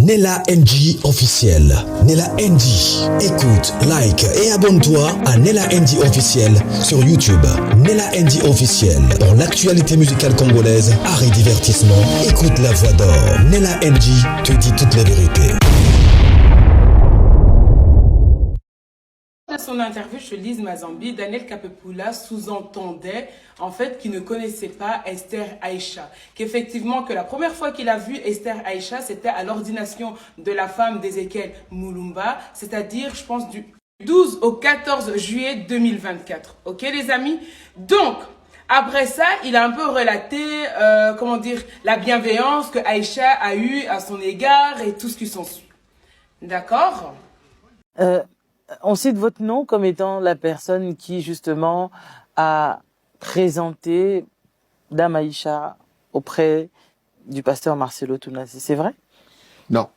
Nella NG officiel. Nella NG. Écoute, like et abonne-toi à Nella NG officiel sur YouTube. Nella NG officiel. Pour l'actualité musicale congolaise, art et divertissement, écoute la voix d'or. Nella NG te dit toute la vérité. Dans son interview chez Lise Mazambi, Daniel Kapepula sous-entendait en fait qu'il ne connaissait pas Esther Aïcha. Qu'effectivement, que la première fois qu'il a vu Esther Aïcha, c'était à l'ordination de la femme d'Ezekiel Mulumba, c'est-à-dire, je pense, du 12 au 14 juillet 2024. Ok, les amis? Donc, après ça, il a un peu relaté, comment dire, la bienveillance que Aïcha a eue à son égard et tout ce qui s'ensuit. D'accord? On cite votre nom comme étant la personne qui, justement, a présenté Dame Aïcha auprès du pasteur Marcelo Tounassi. C'est vrai? Non.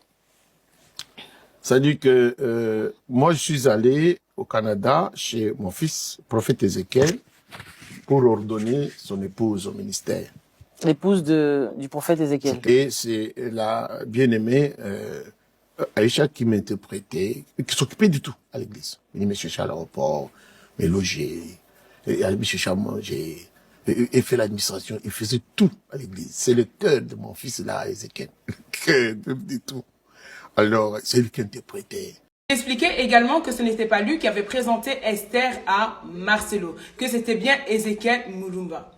C'est-à-dire que moi, je suis allé au Canada chez mon fils, prophète Ézéchiel, pour ordonner son épouse au ministère. L'épouse du prophète Ézéchiel. Et c'est la bien-aimée Aïcha qui m'interprétait, qui s'occupait du tout à l'église. Il me cherchait à l'aéroport, me loger, elle me cherchait à manger, et fait l'administration, il faisait tout à l'église. C'est le cœur de mon fils là, Ézéchiel. Le cœur de tout. Alors, c'est lui qui interprétait. Il expliquait également que ce n'était pas lui qui avait présenté Esther à Marcelo, que c'était bien Ezekiel Mulumba.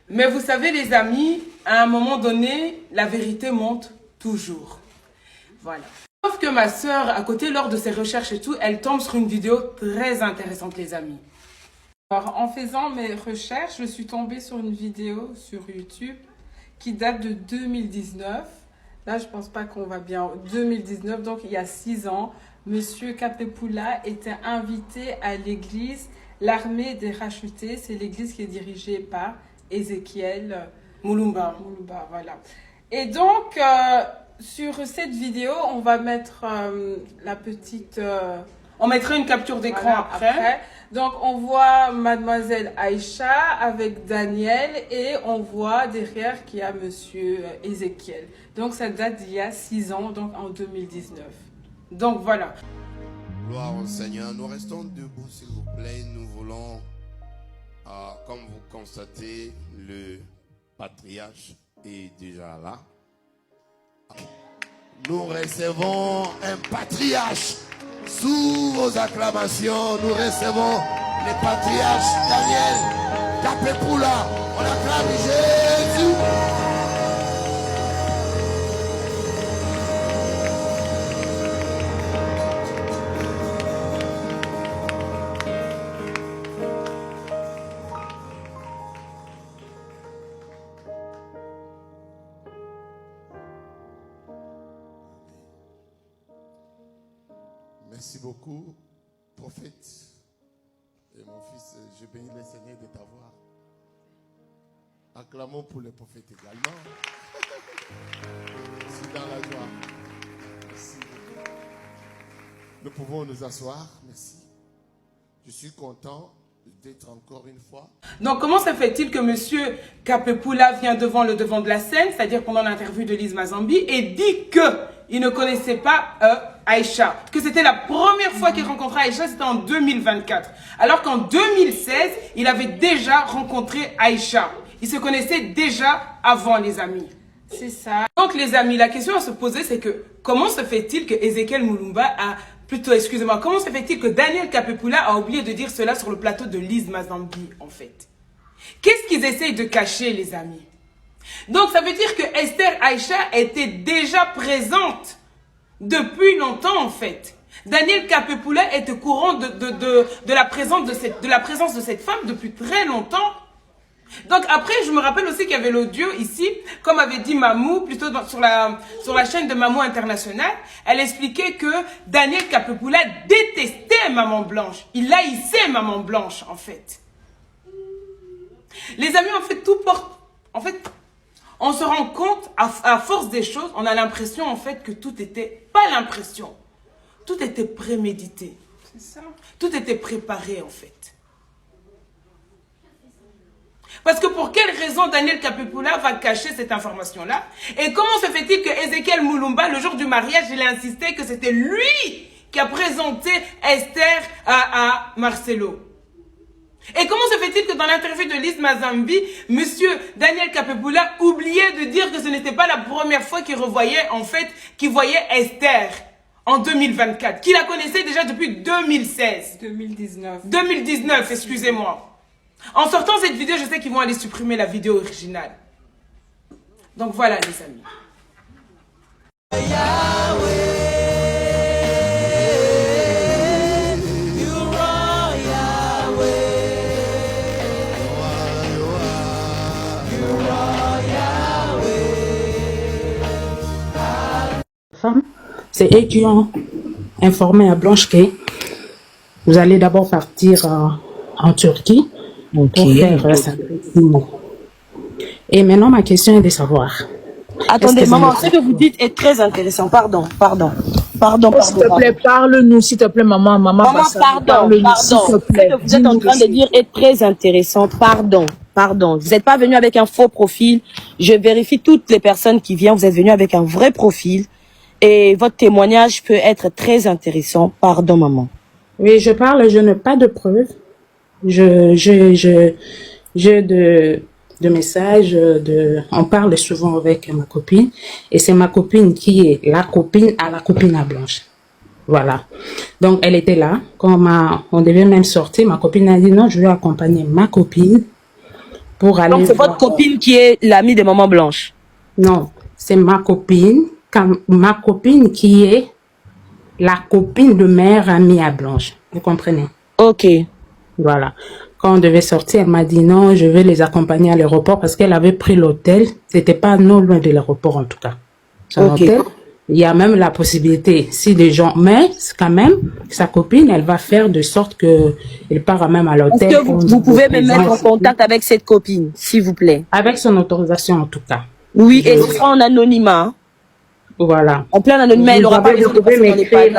Mais vous savez les amis, à un moment donné, la vérité monte toujours. Voilà. Sauf que ma sœur, à côté, lors de ses recherches et tout, elle tombe sur une vidéo très intéressante, les amis. Alors, en faisant mes recherches, je suis tombée sur une vidéo sur YouTube qui date de 2019. Là, je pense pas qu'on va bien. 2019, donc il y a 6 ans, Monsieur Kapepula était invité à l'église L'Armée des Rachetés. C'est l'église qui est dirigée par Ezekiel Mulumba. Mulumba, voilà. Et donc, sur cette vidéo, on va mettre la petite... on mettra une capture d'écran voilà, après. Donc, on voit Mademoiselle Aïcha avec Daniel et on voit derrière qu'il y a Monsieur Ezekiel. Donc, ça date d'il y a 6 ans, donc en 2019. Donc, voilà. Gloire au Seigneur. Nous restons debout, s'il vous plaît. Nous voulons, comme vous constatez, le patriarche est déjà là. Nous recevons un patriarche. Sous vos acclamations, nous recevons le patriarche Daniel Kapepula. On acclame Jésus. Merci beaucoup, prophète. Et mon fils, je bénis le Seigneur de t'avoir. Acclamons pour le prophète également. Merci dans la joie. Merci. Nous pouvons nous asseoir. Merci. Je suis content d'être encore une fois. Donc, comment se fait-il que Monsieur Kapepula vient devant le devant de la scène, c'est-à-dire pendant l'interview de Lise Mazambi, et dit qu'il ne connaissait pas Aïcha, que c'était la première fois qu'il rencontrait Aïcha, c'était en 2024. Alors qu'en 2016, il avait déjà rencontré Aïcha. Ils se connaissaient déjà avant, les amis. C'est ça. Donc, les amis, la question à se poser, c'est que comment se fait-il que Ezekiel Mulumba a... Plutôt, excusez-moi, comment se fait-il que Daniel Kapepula a oublié de dire cela sur le plateau de Lise Mazambi, en fait? Qu'est-ce qu'ils essayent de cacher, les amis? Donc, ça veut dire que Esther Aïcha était déjà présente depuis longtemps, en fait. Daniel Kapepula était au courant de la présence de cette femme depuis très longtemps. Donc après, je me rappelle aussi qu'il y avait l'audio ici, comme avait dit Mamou, plutôt sur la chaîne de Mamou International. Elle expliquait que Daniel Kapepula détestait Maman Blanche. Il haïssait Maman Blanche, en fait. Les amis, en fait, tout porte... En fait, on se rend compte, à force des choses, on a l'impression, en fait, que tout était... Pas l'impression. Tout était prémédité. C'est ça. Tout était préparé, en fait. Parce que pour quelle raison Daniel Kapepula va cacher cette information-là? Et comment se fait-il que Ezekiel Mulumba, le jour du mariage, il a insisté que c'était lui qui a présenté Esther à Marcelo? Et comment se fait-il que dans l'interview de Lise Mazambi, monsieur Daniel Kapepula oubliait de dire que ce n'était pas la première fois qu'il revoyait, en fait, qu'il voyait Esther en 2024, qu'il la connaissait déjà depuis 2016. 2019, excusez-moi. En sortant cette vidéo, je sais qu'ils vont aller supprimer la vidéo originale. Donc voilà les amis. C'est eux qui ont informé à Blanche que vous allez d'abord partir en Turquie pour faire ça. Et maintenant, ma question est de savoir. Attendez, maman, ce que vous dites est très intéressant. Pardon. S'il te plaît, parle-nous, s'il te plaît, maman. Maman, pardon. Ce que vous êtes en train de dire est très intéressant. Pardon. Vous n'êtes pas venu avec un faux profil. Je vérifie toutes les personnes qui viennent. Vous êtes venu avec un vrai profil. Et votre témoignage peut être très intéressant. Pardon, maman. Oui, je n'ai pas de preuves. De messages, on parle souvent avec ma copine, et c'est ma copine qui est la copine à Blanche. Voilà. Donc, elle était là. Quand on devait même sortir, ma copine a dit non, je vais accompagner ma copine pour aller. Donc, c'est votre copine qui est l'amie de maman Blanche? Non, c'est ma copine qui est la copine de meilleure amie à Blanche. Vous comprenez? Ok. Voilà. Quand on devait sortir, elle m'a dit non, je vais les accompagner à l'aéroport parce qu'elle avait pris l'hôtel. C'était pas non loin de l'aéroport en tout cas. Son hôtel. Il y a même la possibilité, si des gens, mais quand même, sa copine, elle va faire de sorte que elle part même à l'hôtel. Est-ce que vous pouvez me mettre en contact avec cette copine, s'il vous plaît? Avec son autorisation en tout cas. Oui, et ce sera en anonymat. Voilà. En plein anonymat, il n'aura pas besoin de passer dans les pages.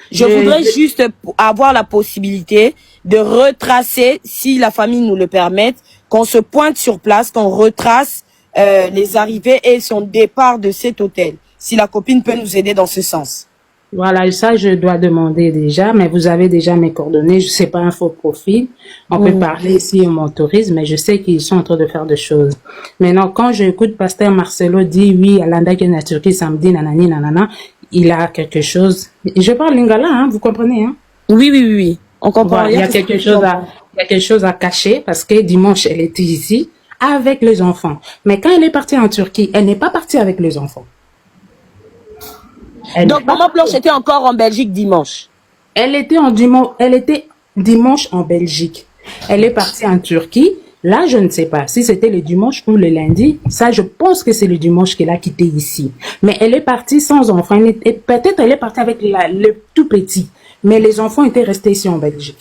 Je voudrais juste avoir la possibilité de retracer, si la famille nous le permet, qu'on se pointe sur place, qu'on retrace les arrivées et son départ de cet hôtel. Si la copine peut nous aider dans ce sens. Voilà, ça je dois demander déjà, mais vous avez déjà mes coordonnées, je sais pas un faux profil. On peut parler si on m'autorise, mais je sais qu'ils sont en train de faire des choses. Maintenant, quand j'écoute Pasteur Marcelo dire oui, Alanda qui est en Turquie samedi, nanani, nanana, il a quelque chose. Je parle lingala, hein, vous comprenez, hein? Oui. On comprend. Voilà, il y a quelque chose à cacher parce que dimanche, elle était ici avec les enfants. Mais quand elle est partie en Turquie, elle n'est pas partie avec les enfants. Donc, maman Blanche était encore en Belgique dimanche. Elle était dimanche en Belgique. Elle est partie en Turquie. Là, je ne sais pas si c'était le dimanche ou le lundi. Ça, je pense que c'est le dimanche qu'elle a quitté ici. Mais elle est partie sans enfants. Peut-être elle est partie avec le tout petit. Mais les enfants étaient restés ici en Belgique.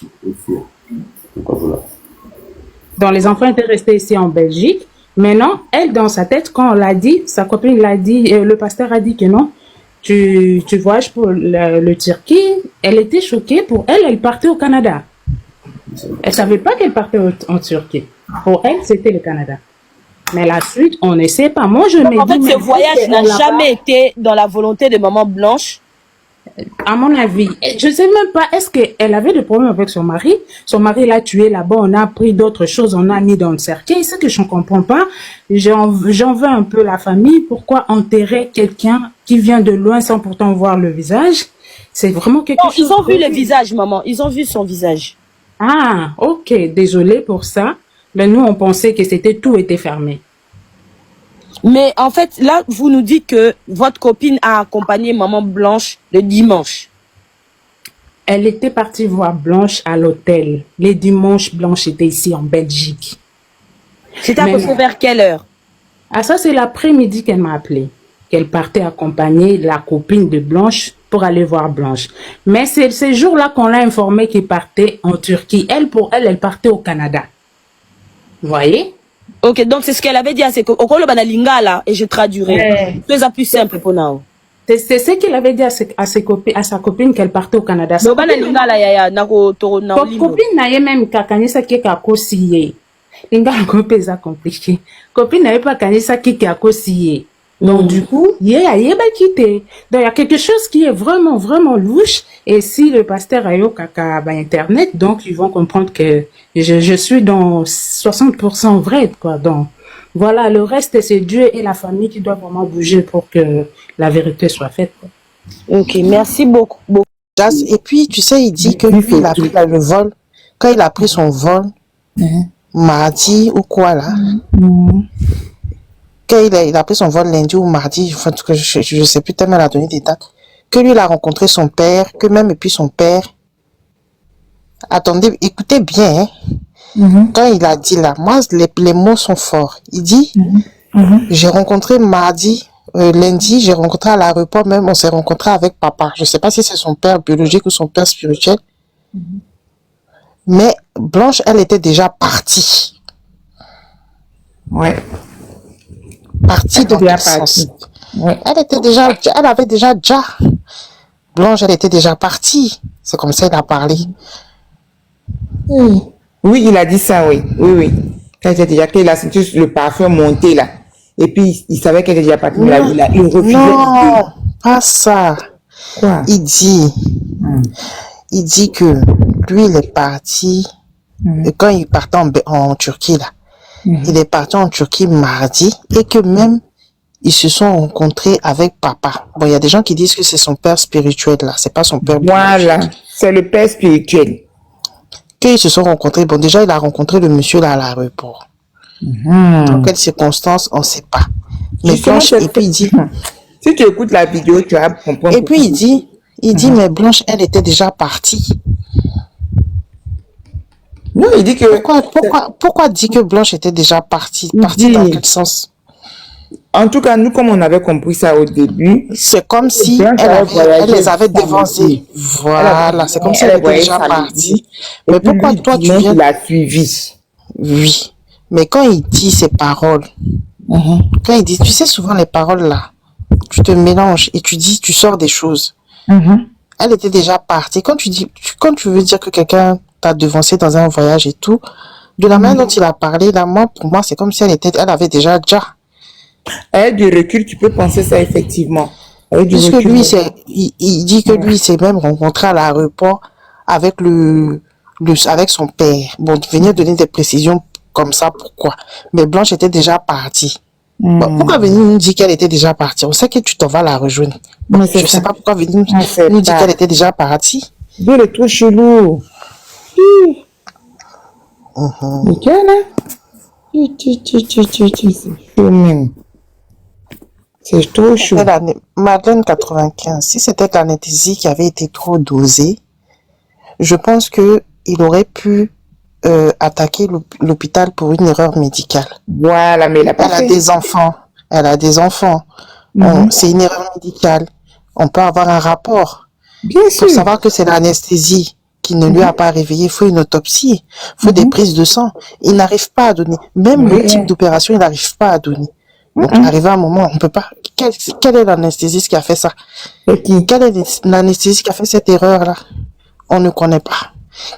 Donc, les enfants étaient restés ici en Belgique. Maintenant, elle, dans sa tête, quand on l'a dit, sa copine l'a dit, le pasteur a dit que non, tu voyages pour le Turquie. Elle était choquée. Pour elle, elle partait au Canada. Elle savait pas qu'elle partait en Turquie. Pour elle, c'était le Canada. Mais la suite, on ne sait pas. Moi, je me dis... En fait, ce voyage n'a jamais été dans la volonté de maman Blanche. À mon avis, je ne sais même pas, est-ce qu'elle avait des problèmes avec son mari? Son mari l'a tué là-bas, on a pris d'autres choses, on a mis dans le cercueil. Ce que je ne comprends pas, j'en veux un peu la famille. Pourquoi enterrer quelqu'un qui vient de loin sans pourtant voir le visage? C'est vraiment quelque chose... Ils ont vu le visage, maman. Ils ont vu son visage. Ah, ok. Désolée pour ça. Mais nous, on pensait que tout était fermé. Mais en fait, là, vous nous dites que votre copine a accompagné maman Blanche le dimanche. Elle était partie voir Blanche à l'hôtel. Les dimanches, Blanche était ici en Belgique. C'était à peu près vers quelle heure? Ah, ça, c'est l'après-midi qu'elle m'a appelé. Qu'elle partait accompagner la copine de Blanche pour aller voir Blanche. Mais c'est ces jours-là qu'on l'a informé qu'il partait en Turquie. Elle, pour elle, elle partait au Canada. Vous voyez? Ok, donc c'est ce qu'elle avait dit à ses copines. Et je traduirai. C'est plus simple pour nous. C'est ce qu'il avait dit à sa copine qu'elle partait au Canada. Sa copine n'a même kakanisa qui est kakosiye. Inga copine ça compliqué. Copine n'avait pas gagné ça qui a cosillé. Donc du coup, il y a quitté. Donc il y a quelque chose qui est vraiment vraiment louche. Et si le pasteur a eu caca internet, donc ils vont comprendre que je suis dans 60% vrai quoi. Donc voilà, le reste c'est Dieu et la famille qui doivent vraiment bouger pour que la vérité soit faite, quoi. Ok, merci beaucoup. Et puis, tu sais, il dit que lui, il a pris le vol. Quand il a pris son vol, mardi ou quoi là, quand il a pris son vol lundi ou mardi, enfin, en tout cas, je sais plus tellement, il a donné des dates, que lui, il a rencontré son père, que même, et puis son père, attendez, écoutez bien, hein, quand il a dit là, moi, les mots sont forts. Il dit, j'ai rencontré mardi, lundi, j'ai rencontré à l'aéroport même, on s'est rencontré avec papa. Je sais pas si c'est son père biologique ou son père spirituel. Mais Blanche, elle était déjà partie. Ouais. Partie dans quel sens? Ouais. Elle avait déjà. Blanche, elle était déjà partie. C'est comme ça qu'il a parlé. Oui, il a dit ça, oui. Oui. Quand il a senti le parfum monter là. Et puis, il savait qu'elle était déjà partie. Il refusait. Non, pas ça. Quoi? Il dit que lui, il est parti. Et quand il partait en Turquie, là, il est parti en Turquie mardi. Et que même, ils se sont rencontrés avec papa. Bon, il y a des gens qui disent que c'est son père spirituel, là. C'est pas son père biologique. Voilà. C'est le père spirituel. Qu'ils se sont rencontrés. Bon, déjà, il a rencontré le monsieur là à l'aéroport. Dans quelles circonstances, on ne sait pas. Mais Blanche, et puis il dit... Si tu écoutes la vidéo, tu vas comprendre. Et puis il dit, mais Blanche, elle était déjà partie. Non, il dit que... Pourquoi dit que Blanche était déjà partie? Partie dans quel sens? En tout cas, nous, comme on avait compris ça au début... C'est comme si elle les avait dévancés. Voilà, c'est comme si elle était déjà partie. Mais pourquoi toi, tu viens... Il a suivi. Oui. Mais quand il dit ces paroles, quand il dit, tu sais, souvent les paroles là, tu te mélanges et tu sors des choses. Elle était déjà partie. Quand tu veux dire que quelqu'un t'a devancé dans un voyage et tout, de la manière dont il a parlé, là, pour moi, c'est comme si elle avait déjà. Avec du recul, tu peux penser ça effectivement. Puisque lui, il dit que lui, s'est même rencontré à l'aéroport avec avec son père. Bon, venir donner des précisions comme ça, pourquoi? Mais Blanche était déjà partie. Bon, pourquoi venir nous dire qu'elle était déjà partie? On sait que tu t'en vas la rejoindre. Bon, je ne sais pas pourquoi venir nous dire qu'elle était déjà partie. Dieu est trop chelou. Nickel, hein? C'est chaud même. C'est trop chaud. Madeleine 95, si c'était l'anesthésie qui avait été trop dosée, je pense que il aurait pu attaquer l'hôpital pour une erreur médicale. Voilà, mais elle a des enfants. C'est une erreur médicale. On peut avoir un rapport. Bien sûr. Pour savoir que c'est l'anesthésie qui ne lui a pas réveillé, il faut une autopsie, il faut des prises de sang. Il n'arrive pas à donner. Même le type d'opération, il n'arrive pas à donner. Donc, arrivé à un moment, on peut pas. Quel est l'anesthésiste qui a fait ça? Quel est l'anesthésiste qui a fait cette erreur-là? On ne connaît pas.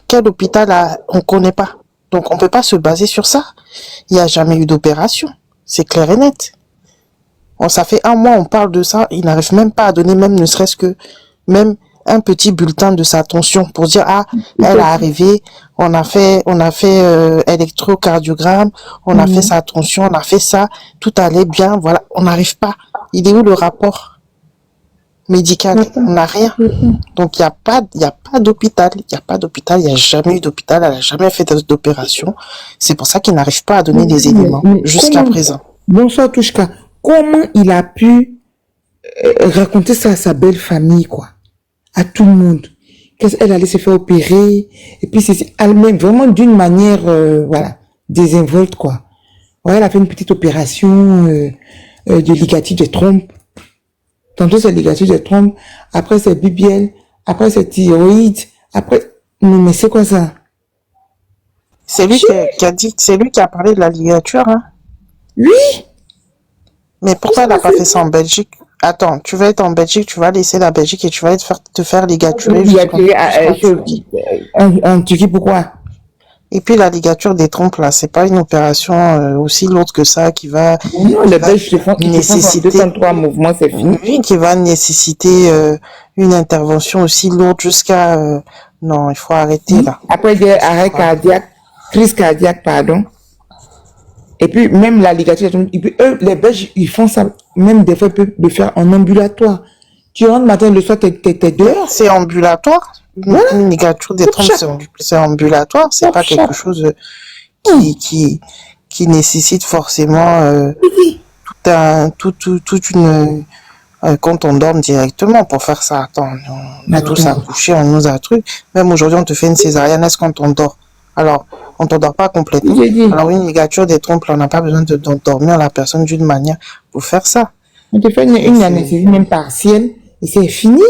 Quel hôpital on connaît pas. Donc, on peut pas se baser sur ça. Il n'y a jamais eu d'opération. C'est clair et net. Bon, ça fait un mois, on parle de ça. Il n'arrive même pas à donner, même ne serait-ce que, même un petit bulletin de sa tension pour dire, elle est arrivée, on a fait électrocardiogramme, on a fait sa tension, on a fait ça, tout allait bien, voilà. On n'arrive pas. Il est où le rapport médical? On n'a rien. Donc, il n'y a pas d'hôpital. Il n'y a jamais eu d'hôpital. Elle n'a jamais fait d'opération. C'est pour ça qu'il n'arrive pas à donner des éléments jusqu'à présent. Bonsoir, Touchka. Comment il a pu raconter ça à sa belle famille, quoi? À tout le monde. Qu'elle allait se faire opérer. Et puis, c'est elle-même, vraiment d'une manière, désinvolte, quoi. Ouais, elle a fait une petite opération de ligature des trompes. Tantôt c'est ligature des trompes, après c'est BBL, après c'est thyroïde, après... Mais c'est quoi ça? C'est lui qui a dit, c'est lui qui a parlé de la ligature, hein? Oui! Mais pourquoi elle n'a pas fait ça en Belgique? Attends, tu vas être en Belgique, tu vas laisser la Belgique et tu vas te faire ligaturer en Turquie, pourquoi? Et puis la ligature des trompes, là, c'est pas une opération aussi lourde que ça qui va, Non, les Belges ils font en nécessiter, 203 mouvements, c'est fini. oui, qui va nécessiter une intervention aussi lourde jusqu'à, non, il faut arrêter là. Après, il y a arrêt cardiaque, crise cardiaque, pardon. Et puis, même la ligature, et puis, eux, les Belges, ils font ça, même des fois, ils peuvent le faire en ambulatoire. Tu rentres le matin, le soir, t'es dehors. C'est ambulatoire. Voilà. Une ligature des Pour trompes, chaque- c'est ambulatoire. C'est pour pas quelque chaque- chose qui nécessite forcément toute une quand on dort directement pour faire ça. Attends, on a tous accouché, on nous a truc. Même aujourd'hui, on te fait une césarienne, est-ce qu'on t'endort? Alors, on t'endort pas complètement. J'ai dit. Alors, une ligature des trompes, on n'a pas besoin d'endormir la personne d'une manière pour faire ça. On te fait une anesthésie même partielle et c'est fini.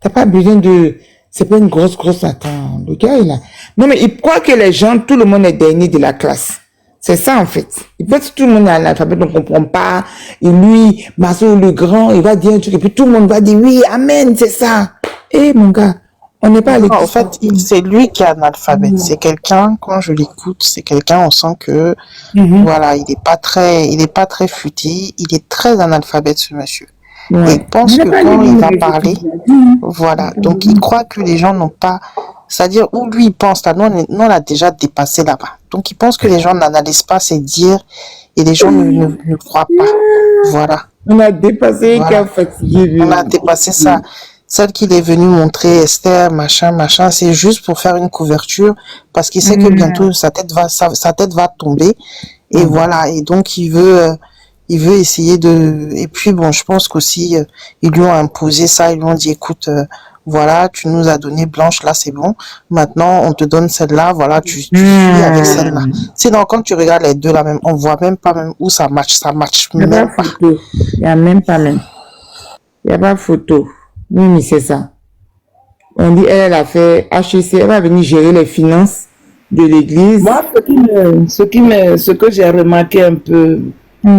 T'as pas besoin de... C'est pas une grosse... Attends, le gars, il a... Non, mais il croit que les gens, tout le monde est dernier de la classe. C'est ça, en fait. Il pense que tout le monde est analphabète, on comprend pas. Et lui, Marceau le grand, il va dire un truc et puis tout le monde va dire oui, amen, c'est ça. Eh, mon gars, on n'est pas à l'église. En fait, c'est lui qui est analphabète. C'est quelqu'un, quand je l'écoute, c'est quelqu'un, on sent que, voilà, il est pas très futé, il est très analphabète, ce monsieur. Ouais. Et il pense que quand il va parler, voilà. Donc, il croit que les gens n'ont pas, c'est-à-dire, où lui, il pense, là, nous, on a déjà dépassé là-bas. Donc, il pense que les gens n'analysent pas ses dires et les gens ne croient pas. Voilà. On a dépassé, Voilà. fatigué. On a dépassé ça. Celle qu'il est venu montrer, Esther, machin, c'est juste pour faire une couverture parce qu'il sait que bientôt sa tête va tomber. Et voilà. Et donc, il veut essayer de, et puis bon, je pense qu'aussi, ils lui ont imposé ça, ils lui ont dit, écoute, voilà, tu nous as donné Blanche, là, c'est bon. Maintenant, on te donne celle-là, voilà, tu suis avec celle-là. Sinon, quand tu regardes les deux là même, on voit même pas même où ça match Il n'y a même pas pas. photo. Il n'y a même pas même. Il n'y a pas photo. Oui, mais c'est ça. On dit, elle a fait HEC, elle va venir gérer les finances de l'église. Moi, ce que j'ai remarqué un peu, je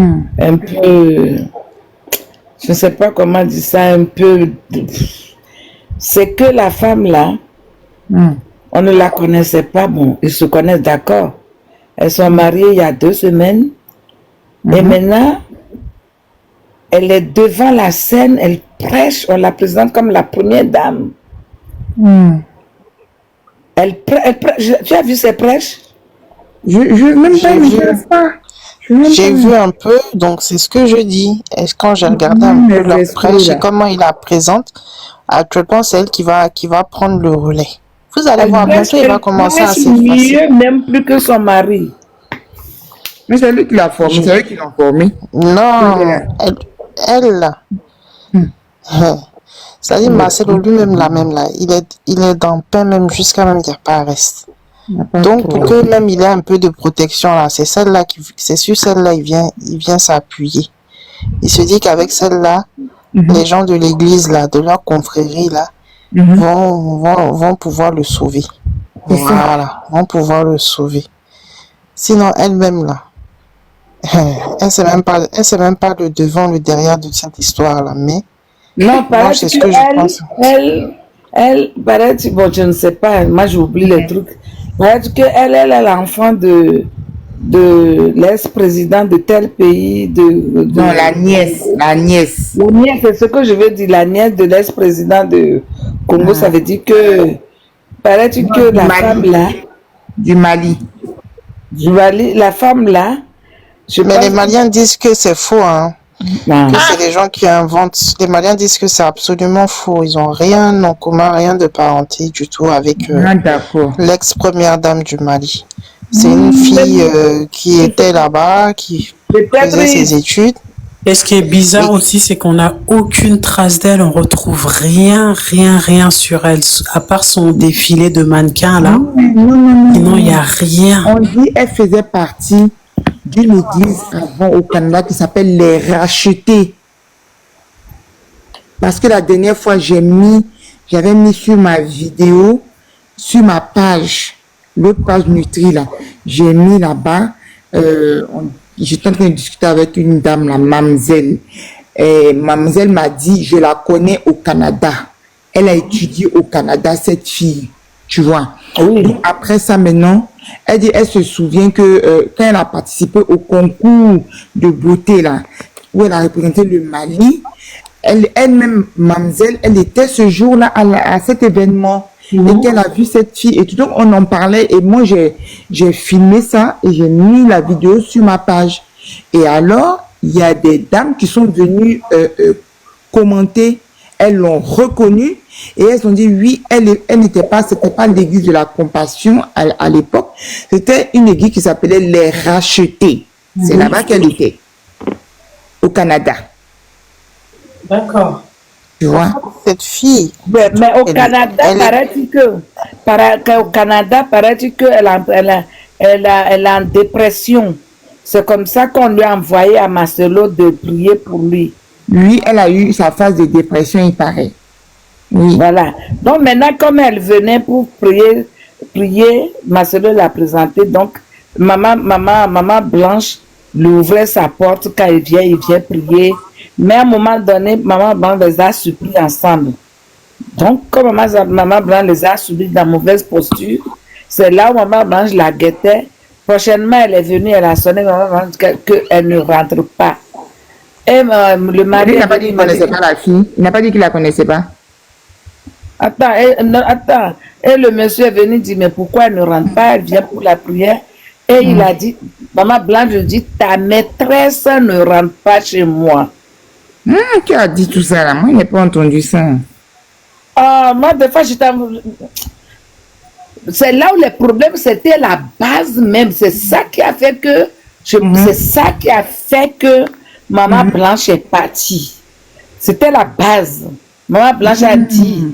ne sais pas comment dire ça, un peu, c'est que la femme là, on ne la connaissait pas, bon, ils se connaissent d'accord. Elles sont mariées il y a 2 semaines, et maintenant, elle est devant la scène, elle prêche, on la présente comme la première dame. Tu as vu ses prêches? J'ai vu un peu, donc c'est ce que je dis. Et quand j'ai regardé un peu leur prêche et comment il la présente, actuellement c'est elle qui va prendre le relais. Vous allez voir, bientôt il va commencer à s'effacer. Même plus que son mari. Mais c'est lui qui l'a formé, c'est lui qui l'a formé. Non, elle là. Ça dit Marcelo lui-même là, il est dans le pain même jusqu'à même il n'y a pas reste. Donc pour que même il ait un peu de protection là, c'est celle-là c'est sur celle-là il vient s'appuyer. Il se dit qu'avec celle-là, les gens de l'église là, de leur confrérie là, vont pouvoir le sauver. Voilà, vont pouvoir le sauver. Sinon elle-même là, elle sait même pas le devant, le derrière de cette histoire là, mais non, moi, c'est ce que je pense. Elle, bon, je ne sais pas, moi j'oublie les trucs. Paraît-il qu'elle est l'enfant de l'ex-président de tel pays, non, la nièce. La nièce, c'est ce que je veux dire, la nièce de l'ex-président de Congo, ça veut dire que, paraît-il que la femme là, du Mali, la femme là, mais les Maliens disent que c'est faux, hein. Que c'est les gens qui inventent. Les Maliens disent que c'est absolument faux. Ils ont rien en commun, rien de parenté du tout avec l'ex-première dame du Mali. C'est une fille qui était là-bas, qui faisait ses études. Et ce qui est bizarre aussi, c'est qu'on n'a aucune trace d'elle. On retrouve rien sur elle, à part son défilé de mannequins là. Non, il n'y a rien. On dit qu'elle faisait partie d'une église avant au Canada qui s'appelle Les Rachetés. Parce que la dernière fois, j'avais mis sur ma vidéo, sur ma page, l'autre page Nutri là, j'ai mis là-bas, j'étais en train de discuter avec une dame, la Mamzelle. Et Mamzelle m'a dit, je la connais au Canada. Elle a étudié au Canada, cette fille, tu vois. Oui. Après ça, maintenant, Elle dit, elle se souvient que quand elle a participé au concours de beauté, là, où elle a représenté le Mali, elle-même, mademoiselle, elle était ce jour-là à cet événement. Et qu'elle a vu cette fille et tout. Donc, on en parlait et moi, j'ai filmé ça et j'ai mis la vidéo sur ma page. Et alors, il y a des dames qui sont venues commenter. Elles l'ont reconnue et elles ont dit oui, c'était pas l'église de la compassion à l'époque. C'était une église qui s'appelait Les Rachetés. C'est là-bas qu'elle était, au Canada. D'accord. Tu vois? Cette fille. Mais au Canada, paraît-il qu'au Canada, paraît-il qu'elle est en dépression. C'est comme ça qu'on lui a envoyé à Marcelo de prier pour lui. Lui, elle a eu sa phase de dépression, il paraît. Oui. Voilà. Donc maintenant, comme elle venait pour prier, Marcelo l'a présenté. Donc, maman Blanche lui ouvrait sa porte quand il vient prier. Mais à un moment donné, maman Blanche les a supplis ensemble. Donc, comme maman Blanche les a supplis dans mauvaise posture, c'est là où maman Blanche la guettait. Prochainement, elle est venue, elle a sonné maman Blanche qu'elle ne rentre pas. Et le mari... Il n'a pas dit qu'il ne connaissait pas la fille. Il n'a pas dit qu'il ne la connaissait pas. Attends. Et le monsieur est venu dire, mais pourquoi elle ne rentre pas? Elle vient pour la prière. Et il a dit, maman Blanche dit, ta maîtresse ne rentre pas chez moi. Qui a dit tout ça là? Moi, je n'ai pas entendu ça. Moi, des fois, c'est là où le problème, c'était la base même. C'est ça qui a fait que... C'est ça qui a fait que maman Blanche est partie. C'était la base. Maman Blanche a dit,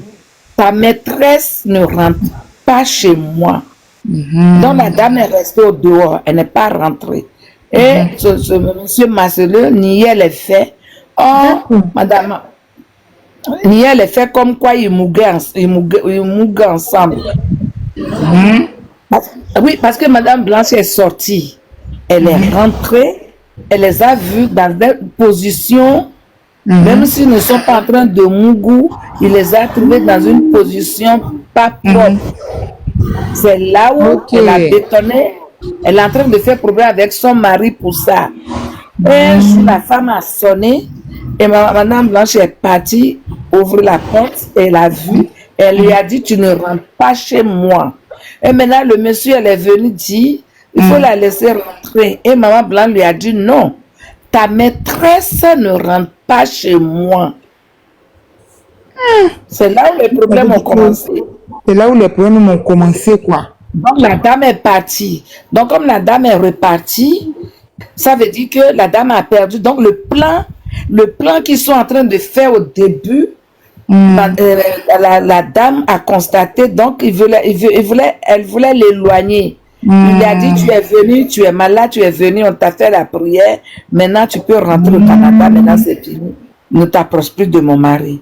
ta maîtresse ne rentre pas chez moi. Donc la dame est restée au dehors, elle n'est pas rentrée. Et ce monsieur Marcelo niait les faits. Madame, niait les faits comme quoi ils mouguaient ensemble. Oui, parce que Madame Blanche est sortie. Elle est rentrée, elle les a vus dans des positions, même s'ils ne sont pas en train de mougou, il les a trouvés dans une position pas propre. C'est là où elle a bétonné, elle est en train de faire problème avec son mari pour ça. Et la femme a sonné, et Madame Blanche est partie, ouvre la porte, et elle a vu, elle lui a dit, tu ne rentres pas chez moi. Et maintenant, le monsieur, elle est venu dire, il faut la laisser rentrer. Et Maman Blanche lui a dit, non, ta maîtresse ne rentre pas chez moi. C'est là où les problèmes ont commencé. C'est là où les problèmes ont commencé, quoi. Donc, la dame est partie. Donc, comme la dame est repartie, ça veut dire que la dame a perdu. Donc, le plan qu'ils sont en train de faire au début, la dame a constaté, donc elle voulait l'éloigner. Il lui a dit, tu es venu, tu es malade, tu es venu, on t'a fait la prière, maintenant tu peux rentrer au Canada, maintenant c'est fini. Ne t'approche plus de mon mari.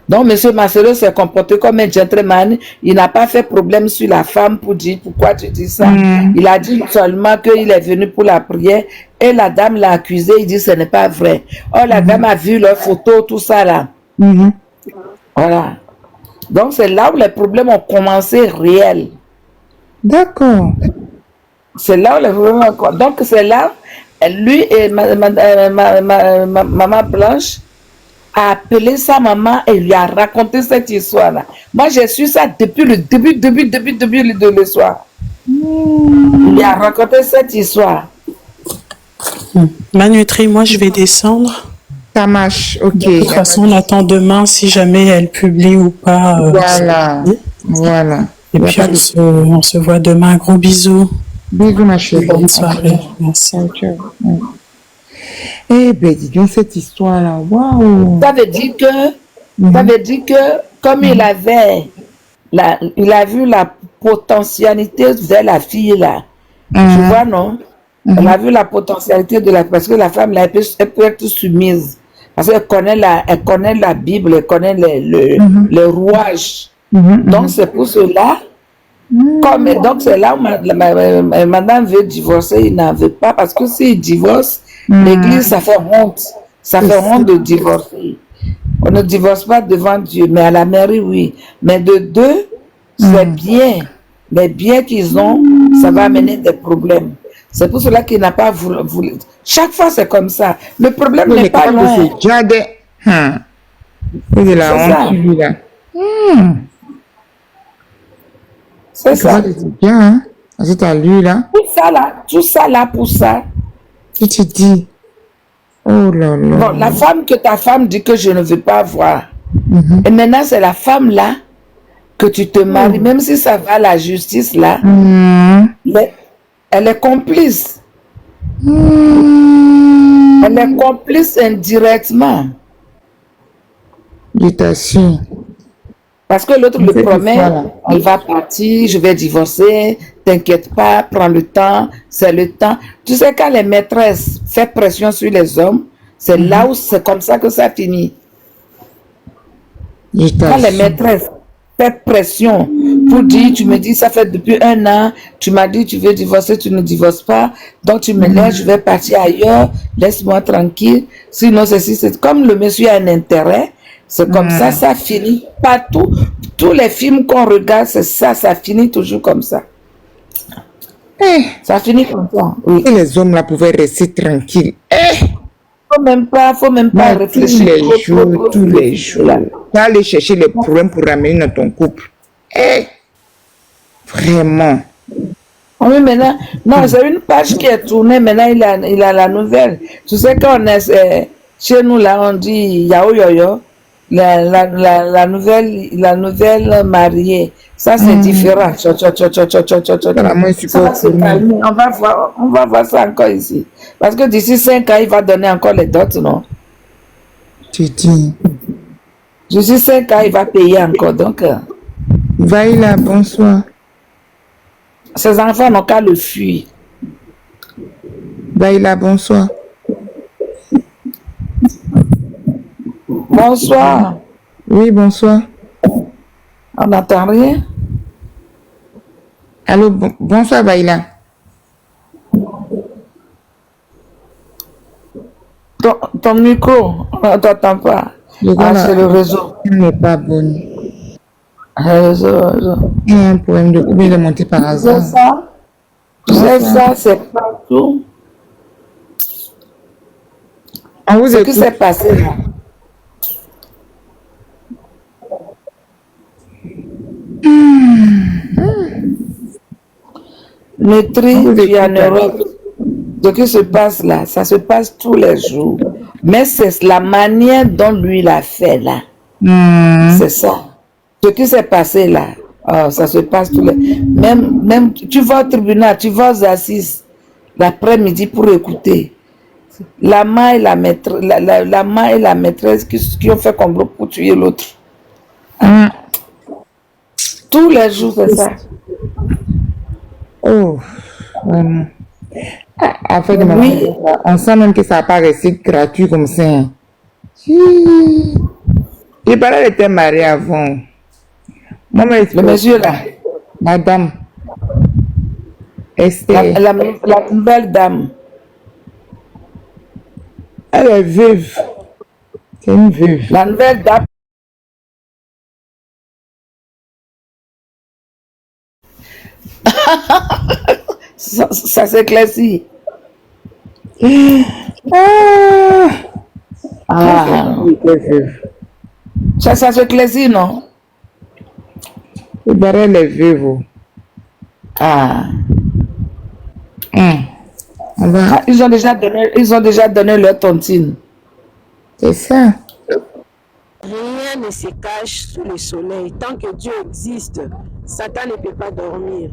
Donc, M. Marcelo s'est comporté comme un gentleman. Il n'a pas fait problème sur la femme pour dire pourquoi tu dis ça. Il a dit seulement qu'il est venu pour la prière et la dame l'a accusé. Il dit ce n'est pas vrai. Oh, la dame a vu leurs photos, tout ça là. Voilà. Donc, c'est là où les problèmes ont commencé réels. D'accord. C'est là où les problèmes ont commencé. Donc, c'est là, lui et Maman Blanche a appelé sa maman et lui a raconté cette histoire-là. Moi, j'ai su ça depuis le début de l'histoire. Il lui a raconté cette histoire. Manutri, moi, je vais descendre. Ça marche, ok. De toute façon, on attend demain si jamais elle publie ou pas. Voilà. Et puis, on se voit demain. Gros bisous. Bisous, ma chérie. Bonne soirée. Merci. Eh ben, dis donc cette histoire-là, waouh! Ça veut dire que, comme il a vu la potentialité de la fille là, tu vois, non? Elle a vu la potentialité parce que la femme là, elle peut être soumise. Parce qu'elle connaît la Bible, elle connaît les rouages. Donc c'est pour cela. Donc c'est là où madame veut divorcer, il n'en veut pas, parce que s'il divorce, l'église, ça fait honte. Ça fait honte de divorcer. On ne divorce pas devant Dieu, mais à la mairie, oui. Mais de deux, c'est bien. les biens qu'ils ont, ça va amener des problèmes. C'est pour cela qu'il n'a pas voulu. Chaque fois, c'est comme ça. Le problème n'est pas loin. C'est la honte, lui-là. C'est ça. C'est bien, hein? C'est à lui, là. Tout ça, là, pour ça. Tu te dis. Oh là là. Bon, la femme que ta femme dit que je ne veux pas voir. Et maintenant, c'est la femme, là, que tu te maries, même si ça va à la justice, là, elle est complice. Elle est complice indirectement. Je t'assure. Parce que l'autre le promet, elle va partir, je vais divorcer, t'inquiète pas, prends le temps, c'est le temps. Tu sais, quand les maîtresses font pression sur les hommes, c'est là où c'est comme ça que ça finit. Quand les maîtresses font pression pour dire, tu me dis, ça fait depuis 1 an, tu m'as dit, tu veux divorcer, tu ne divorces pas, donc tu me laisses, je vais partir ailleurs, laisse-moi tranquille. Sinon, c'est comme le monsieur a un intérêt. C'est comme ça, ça finit partout. Tous les films qu'on regarde, c'est ça, ça finit toujours comme ça. Ça finit comme ça. Oui. Et les hommes là pouvaient rester tranquilles. Faut même pas réfléchir. Tous les jours. Tu vas aller chercher les problèmes pour ramener dans ton couple. Vraiment. Oui, maintenant, non, c'est une page qui est tournée. Maintenant, il a la nouvelle. Tu sais, quand on est chez nous, là, on dit yao yo. La nouvelle mariée, ça c'est différent. Ça, on va voir ça encore ici. Parce que d'ici 5 ans, il va donner encore les dots, non? Tu dis. D'ici 5 ans, il va payer encore. Donc, Vaïla, bonsoir. Ses enfants n'ont qu'à le fuir. Vaïla, bonsoir. Bonsoir. Oui, bonsoir. On n'entend rien. Allô, bonsoir, Baïla. Ton micro, on ne t'entend pas. C'est le réseau. Il n'est pas bon. Réseau. Il y a un problème de combien de monter par hasard. C'est ça, c'est partout. Ce qui s'est passé là. Le tri en Europe, ce qui se passe là, ça se passe tous les jours. Mais c'est la manière dont lui l'a fait là. C'est ça. Ce qui s'est passé là, ça se passe tous les... Même tu vas au tribunal, tu vas aux assises l'après-midi pour écouter. La main et la maîtresse qui ont fait complot pour tuer l'autre. Tous les jours, c'est ça. Oh, vraiment. En fait, on sent même que ça n'a pas resté gratuit comme ça. Il paraît qu'elle était mariée avant. Le monsieur là. Madame. Esther. La nouvelle dame. Elle est veuve. C'est une veuve. La nouvelle dame. Ça s'éclaircit. Ça s'éclaircit, non? Il paraît les veuves. Ils ont déjà donné leur tontine. C'est ça. Rien ne se cache sous le soleil. Tant que Dieu existe, Satan ne peut pas dormir.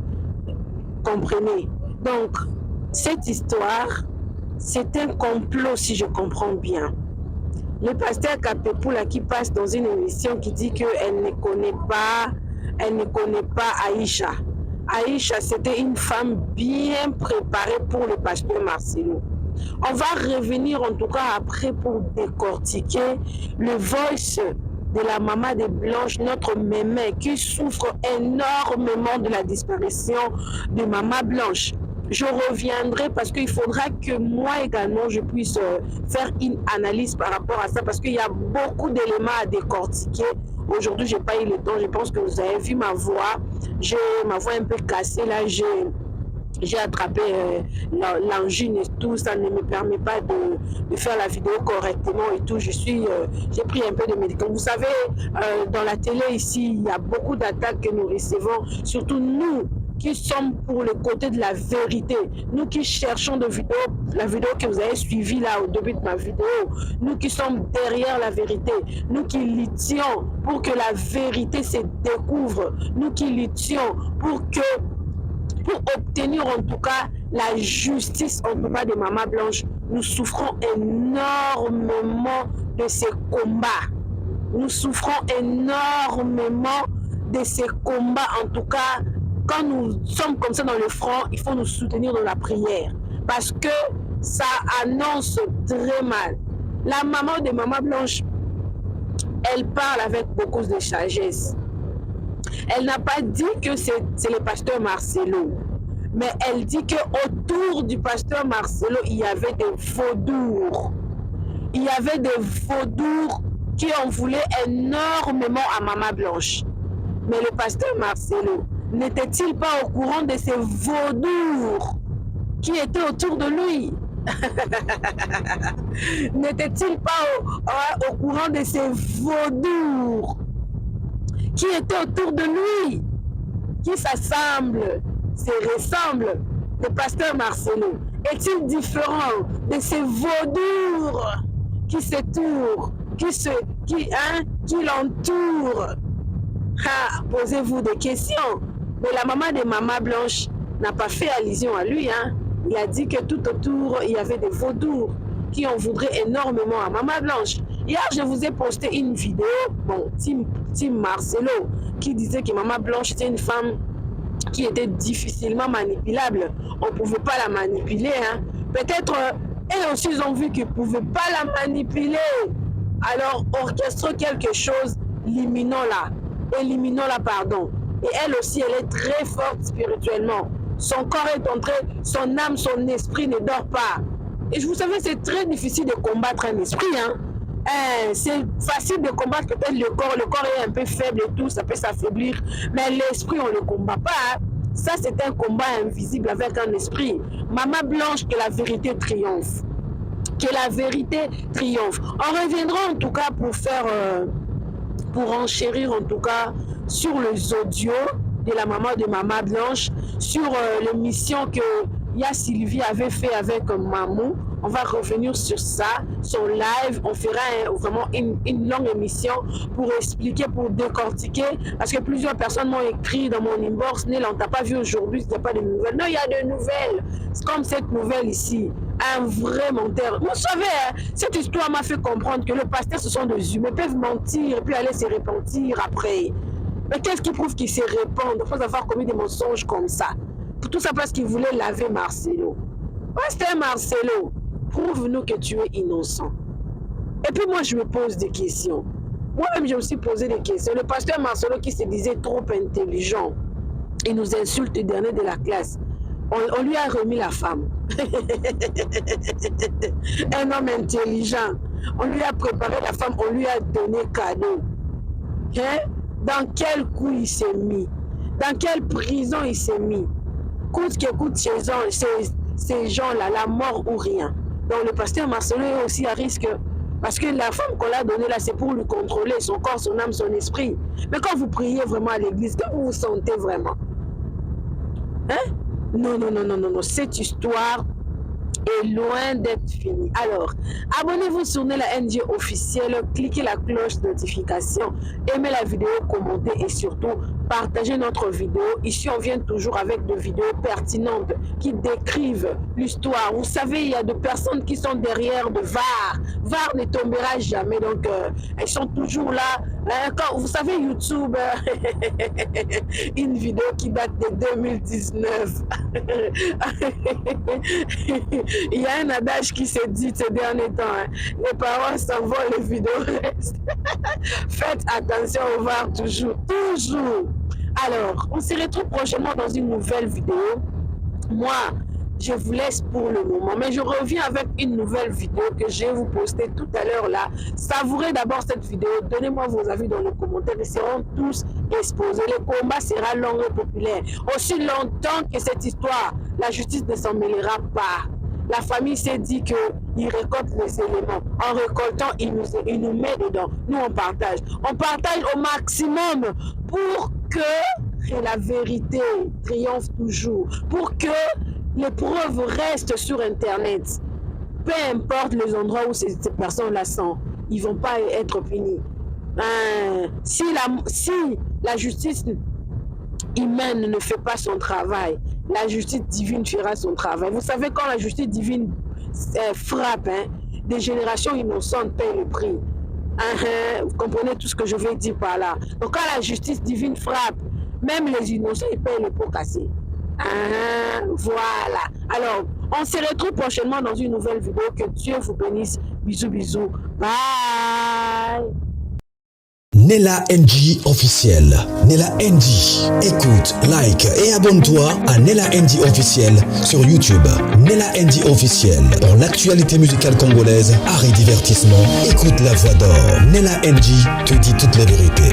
Comprenez? Donc, cette histoire, c'est un complot si je comprends bien. Le pasteur Kapepoula qui passe dans une émission qui dit qu'elle ne connaît pas Aïcha. Aïcha, c'était une femme bien préparée pour le pasteur Marcelo. On va revenir en tout cas après pour décortiquer le voice de la maman de Blanche, notre mémé, qui souffre énormément de la disparition de maman Blanche. je reviendrai parce qu'il faudra que moi également je puisse faire une analyse par rapport à ça parce qu'il y a beaucoup d'éléments à décortiquer. Aujourd'hui, j'ai pas eu le temps. Je pense que vous avez vu ma voix. J'ai ma voix un peu cassée là. J'ai attrapé l'angine et tout, ça ne me permet pas de faire la vidéo correctement et tout. J'ai pris un peu de médicaments. Vous savez, dans la télé ici, il y a beaucoup d'attaques que nous recevons, surtout nous qui sommes pour le côté de la vérité, nous qui cherchons la vidéo que vous avez suivie là au début de ma vidéo, nous qui sommes derrière la vérité, nous qui luttions pour que la vérité se découvre, nous qui luttions pour obtenir en tout cas la justice en tout cas de Maman Blanche. Nous souffrons énormément de ces combats. Nous souffrons énormément de ces combats. En tout cas, quand nous sommes comme ça dans le front, il faut nous soutenir dans la prière. Parce que ça annonce très mal. La maman de Maman Blanche, elle parle avec beaucoup de sagesse. Elle n'a pas dit que c'est le pasteur Marcelo, mais elle dit que autour du pasteur Marcelo, il y avait des vaudours. Il y avait des vaudours qui en voulaient énormément à Maman Blanche. Mais le pasteur Marcelo, n'était-il pas au courant de ces vaudours qui étaient autour de lui? N'était-il pas au courant de ces vaudours qui étaient autour de lui, qui s'assemblent, se ressemblent? Le pasteur Marcelo est-il différent de ces vaudours qui s'entourent, qui l'entourent? Posez-vous des questions. Mais la maman de Maman Blanche n'a pas fait allusion à lui. Il a dit que tout autour, il y avait des vaudours qui en voudraient énormément à Maman Blanche. Hier, je vous ai posté une vidéo, Team Marcelo, qui disait que Maman Blanche était une femme qui était difficilement manipulable. On ne pouvait pas la manipuler. Peut-être, elles aussi, ils ont vu qu'ils ne pouvaient pas la manipuler. Alors, orchestrons quelque chose, éliminons-la, pardon. Et elle aussi, elle est très forte spirituellement. Son corps est entré, son âme, son esprit ne dort pas. Et vous savez, c'est très difficile de combattre un esprit. C'est facile de combattre peut-être le corps est un peu faible et tout, ça peut s'affaiblir. Mais l'esprit, on ne le combat pas. Ça, c'est un combat invisible avec un esprit. Maman Blanche, que la vérité triomphe. Que la vérité triomphe. On reviendra en tout cas pour enchérir en tout cas sur les audios de la maman de Maman Blanche, sur l'émission que Sylvie avait fait avec Mamou. On va revenir sur ça, son live. On fera vraiment une longue émission pour expliquer, pour décortiquer, parce que plusieurs personnes m'ont écrit dans mon inbox: Nel, on t'a pas vu aujourd'hui, il n'y a pas de nouvelles. Non, il y a de nouvelles. C'est comme cette nouvelle ici, un vrai menteur. Vous savez, cette histoire m'a fait comprendre que les pasteurs, ce sont des humains, peuvent mentir et puis aller se repentir après. Mais qu'est-ce qui prouve qu'ils se répandent après avoir commis des mensonges comme ça? Tout ça parce qu'ils voulaient laver Marcelo. Pasteur Marcelo, prouve-nous que tu es innocent. Et puis moi, je me pose des questions. Moi-même, je me suis posé des questions. Le pasteur Marcelo qui se disait trop intelligent, il nous insulte le dernier de la classe. On lui a remis la femme. Un homme intelligent. On lui a préparé la femme, on lui a donné cadeau. Dans quel coup il s'est mis? Dans quelle prison il s'est mis? Coûte que coûte ces gens-là, la mort ou rien. Donc le pasteur Marcelo est aussi à risque, parce que la femme qu'on l'a donnée là, c'est pour lui contrôler son corps, son âme, son esprit. Mais quand vous priez vraiment à l'église, quand vous vous sentez vraiment, non, cette histoire est loin d'être finie. Alors, abonnez-vous sur Nella NG officiel, cliquez la cloche de notification, aimez la vidéo, commentez et surtout partagez notre vidéo. Ici, on vient toujours avec des vidéos pertinentes qui décrivent l'histoire. Vous savez, il y a des personnes qui sont derrière de VAR. VAR ne tombera jamais, donc elles sont toujours là. Quand, vous savez, YouTube, une vidéo qui date de 2019. Il y a un adage qui s'est dit ces derniers temps, les paroles s'envolent, les vidéos restent. Faites attention au VAR toujours. Alors, on se retrouve prochainement dans une nouvelle vidéo. Moi, je vous laisse pour le moment. Mais je reviens avec une nouvelle vidéo que je vais vous poster tout à l'heure là. Savourez d'abord cette vidéo. Donnez-moi vos avis dans les commentaires. Ils seront tous exposés. Le combat sera long et populaire. Aussi longtemps que cette histoire, la justice ne s'en mêlera pas. La famille s'est dit qu'il récolte les éléments. En récoltant, il nous met dedans. Nous, on partage. On partage au maximum pour que la vérité triomphe toujours. Pour que les preuves restent sur Internet. Peu importe les endroits où ces personnes-là sont, ils ne vont pas être punis. Si la justice humaine ne fait pas son travail, la justice divine fera son travail. Vous savez, quand la justice divine frappe, des générations innocentes payent le prix. Vous comprenez tout ce que je veux dire par là. Donc quand la justice divine frappe, même les innocents, ils payent le pot cassé. Voilà. Alors, on se retrouve prochainement dans une nouvelle vidéo. Que Dieu vous bénisse. Bisous, bisous. Bye. Nella NG officiel. Nella NG. Écoute, like et abonne-toi à Nella NG officiel sur YouTube. Nella NG officiel. Pour l'actualité musicale congolaise, art et divertissement, écoute la voix d'or. Nella NG te dit toutes les vérités.